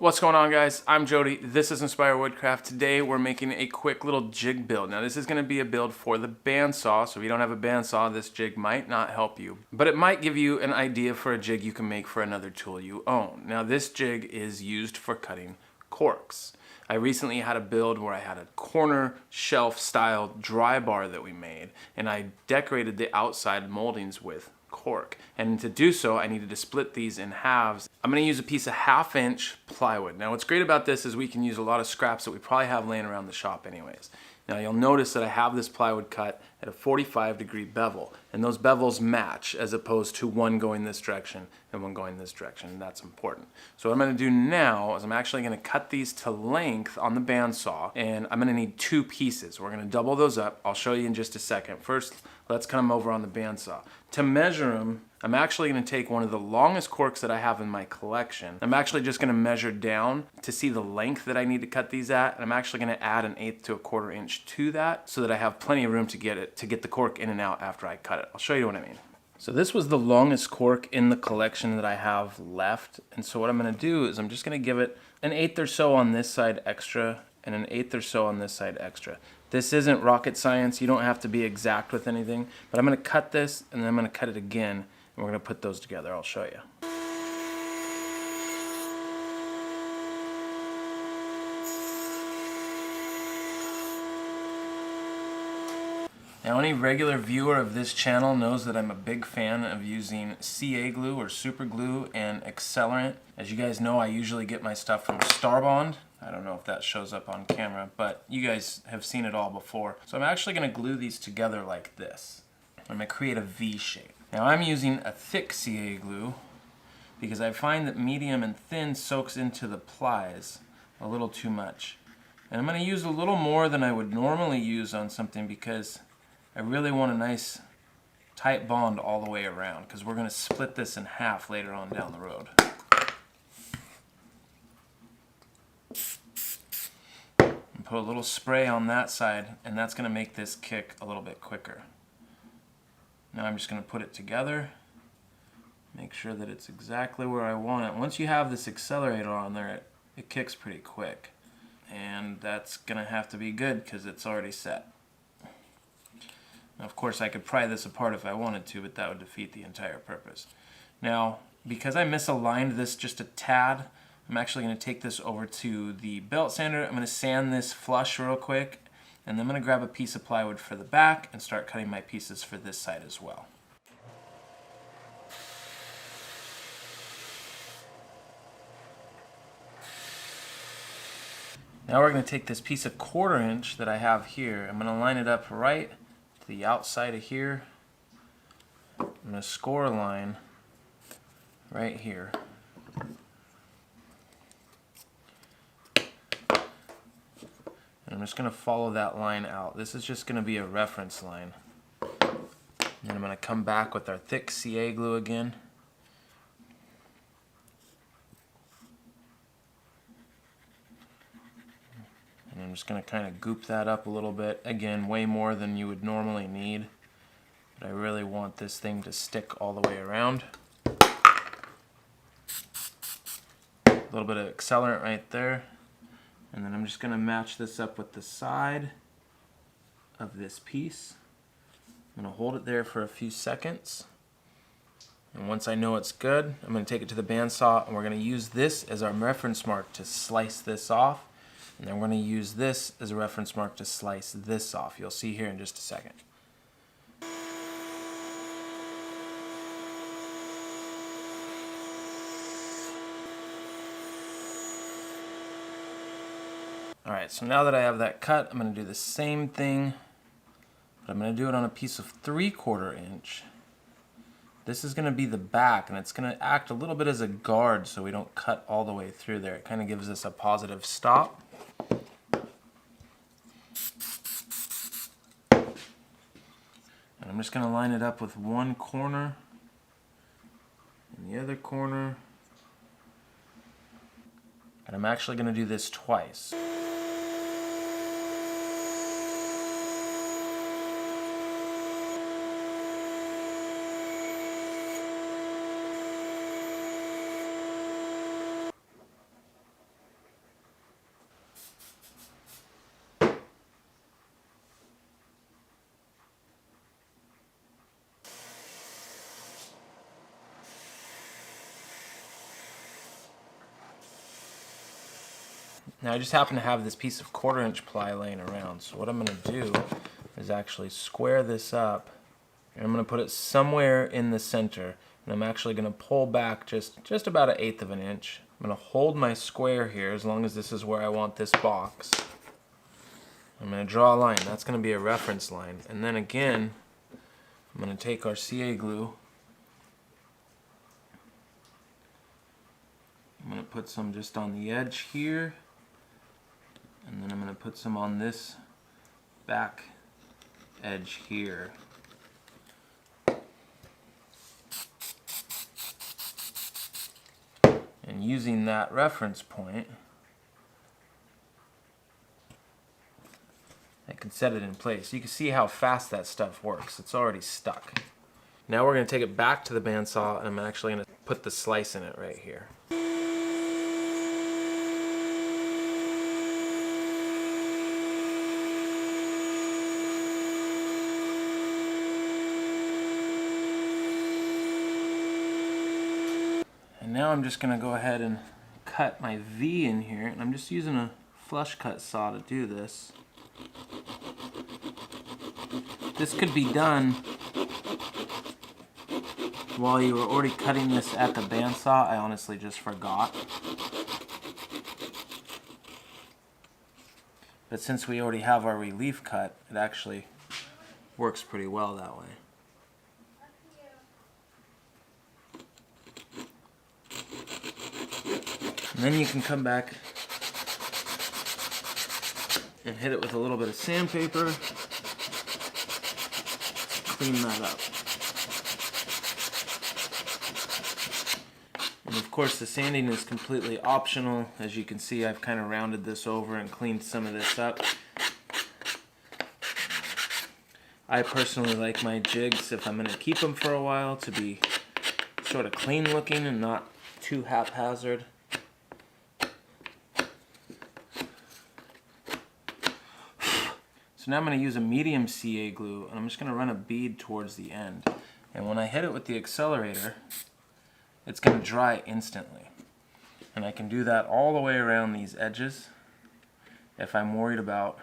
What's going on, guys? I'm Jody. This is Inspire Woodcraft. Today we're making a quick little jig build. Now this is going to be a build for the bandsaw, so if you don't have a bandsaw, this jig might not help you. But it might give you an idea for a jig you can make for another tool you own. Now this jig is used for cutting corks. I recently had a build where I had a corner shelf style dry bar that we made, and I decorated the outside moldings with cork. And to do so, I needed to split these in halves. I'm going to use a piece of 1/2 inch plywood. Now what's great about this is we can use a lot of scraps that we probably have laying around the shop anyways. Now you'll notice that I have this plywood cut at a 45-degree bevel, and those bevels match as opposed to one going this direction and one going this direction, and that's important. So what I'm going to do now is I'm actually going to cut these to length on the bandsaw, and I'm going to need 2 pieces. We're going to double those up. I'll show you in just a second. First, let's cut them over on the bandsaw. To measure them, I'm actually going to take one of the longest corks that I have in my collection. I'm actually just going to measure down to see the length that I need to cut these at, and I'm actually going to add 1/8 to 1/4 inch to that so that I have plenty of room to get the cork in and out after I cut it. I'll show you what I mean. So this was the longest cork in the collection that I have left, and so what I'm going to do is I'm just going to give it 1/8 or so on this side extra and 1/8 or so on this side extra. This isn't rocket science. You don't have to be exact with anything, but I'm going to cut this and then I'm going to cut it again, and we're going to put those together. I'll show you. Now, any regular viewer of this channel knows that I'm a big fan of using CA glue or super glue and accelerant. As you guys know, I usually get my stuff from Starbond. I don't know if that shows up on camera, but you guys have seen it all before. So I'm actually going to glue these together like this. I'm going to create a V shape. Now I'm using a thick CA glue because I find that medium and thin soaks into the plies a little too much. And I'm going to use a little more than I would normally use on something because I really want a nice tight bond all the way around, because we're going to split this in half later on down the road. And put a little spray on that side, and that's going to make this kick a little bit quicker. Now I'm just going to put it together, make sure that it's exactly where I want it. Once you have this accelerator on there, it kicks pretty quick, and that's going to have to be good because it's already set. Of course, I could pry this apart if I wanted to, but that would defeat the entire purpose. Now, because I misaligned this just a tad, I'm actually going to take this over to the belt sander. I'm going to sand this flush real quick, and then I'm going to grab a piece of plywood for the back and start cutting my pieces for this side as well. Now we're going to take this piece of 1/4 inch that I have here. I'm going to line it up right the outside of here. I'm going to score a line right here. And I'm just going to follow that line out. This is just going to be a reference line. And I'm going to come back with our thick CA glue again. And I'm just going to kind of goop that up a little bit. Again, way more than you would normally need. But I really want this thing to stick all the way around. A little bit of accelerant right there. And then I'm just going to match this up with the side of this piece. I'm going to hold it there for a few seconds. And once I know it's good, I'm going to take it to the bandsaw, and we're going to use this as our reference mark to slice this off. And then we're going to use this as a reference mark to slice this off. You'll see here in just a second. Alright, so now that I have that cut, I'm going to do the same thing, but I'm going to do it on a piece of 3/4 inch. This is going to be the back, and it's going to act a little bit as a guard so we don't cut all the way through there. It kind of gives us a positive stop. And I'm just going to line it up with one corner and the other corner. And I'm actually going to do this twice. Now I just happen to have this piece of 1/4" ply laying around, so what I'm going to do is actually square this up, and I'm going to put it somewhere in the center, and I'm actually going to pull back just about 1/8 of an inch. I'm going to hold my square here as long as this is where I want this box. I'm going to draw a line. That's going to be a reference line. And then again, I'm going to take our CA glue. I'm going to put some just on the edge here. And then I'm going to put some on this back edge here. And using that reference point, I can set it in place. You can see how fast that stuff works. It's already stuck. Now we're going to take it back to the bandsaw, and I'm actually going to put the slice in it right here. And now I'm just going to go ahead and cut my V in here, and I'm just using a flush cut saw to do this. This could be done while you were already cutting this at the bandsaw. I honestly just forgot. But since we already have our relief cut, it actually works pretty well that way. And then you can come back and hit it with a little bit of sandpaper, clean that up. And of course the sanding is completely optional. As you can see, I've kind of rounded this over and cleaned some of this up. I personally like my jigs, if I'm going to keep them for a while, to be sort of clean looking and not too haphazard. So now I'm going to use a medium CA glue, and I'm just going to run a bead towards the end. And when I hit it with the accelerator, it's going to dry instantly. And I can do that all the way around these edges if I'm worried about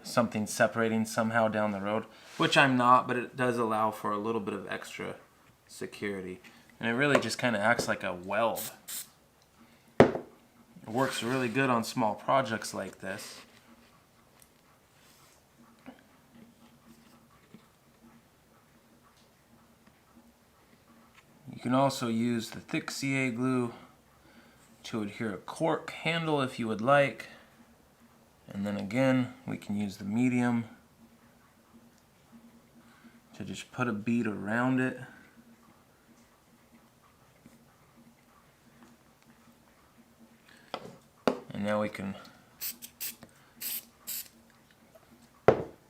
something separating somehow down the road, which I'm not, but it does allow for a little bit of extra security. And it really just kind of acts like a weld. It works really good on small projects like this. You can also use the thick CA glue to adhere a cork handle if you would like. And then again, we can use the medium to just put a bead around it. And now we can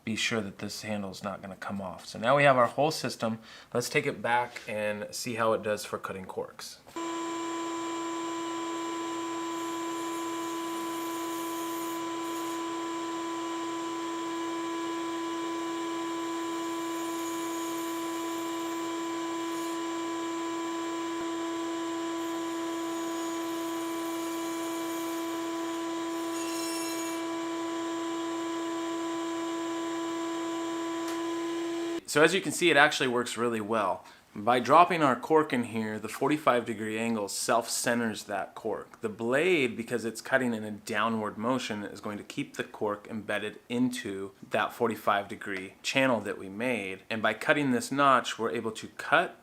be sure that this handle is not going to come off. So now we have our whole system. Let's take it back and see how it does for cutting corks. So as you can see, it actually works really well. By dropping our cork in here, the 45-degree angle self-centers that cork. The blade, because it's cutting in a downward motion, is going to keep the cork embedded into that 45-degree channel that we made. And by cutting this notch, we're able to cut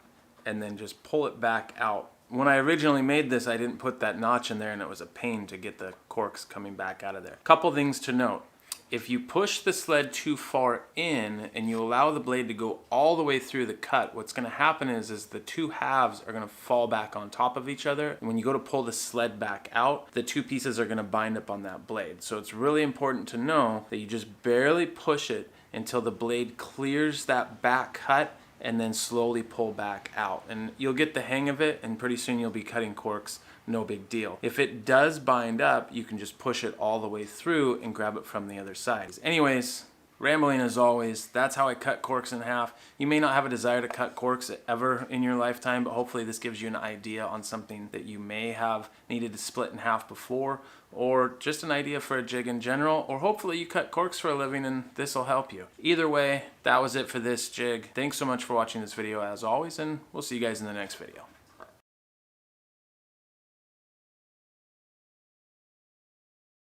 and then just pull it back out. When I originally made this, I didn't put that notch in there, and it was a pain to get the corks coming back out of there. Couple things to note. If you push the sled too far in and you allow the blade to go all the way through the cut, what's going to happen is the two halves are going to fall back on top of each other. And when you go to pull the sled back out, the two pieces are going to bind up on that blade. So it's really important to know that you just barely push it until the blade clears that back cut, and then slowly pull back out. And you'll get the hang of it, and pretty soon you'll be cutting corks. No big deal. If it does bind up, you can just push it all the way through and grab it from the other side. Anyways, Rambling as always, that's how I cut corks in half. You may not have a desire to cut corks ever in your lifetime, but hopefully this gives you an idea on something that you may have needed to split in half before, or just an idea for a jig in general, or hopefully you cut corks for a living and this will help you. Either way, that was it for this jig. Thanks so much for watching this video as always, and we'll see you guys in the next video.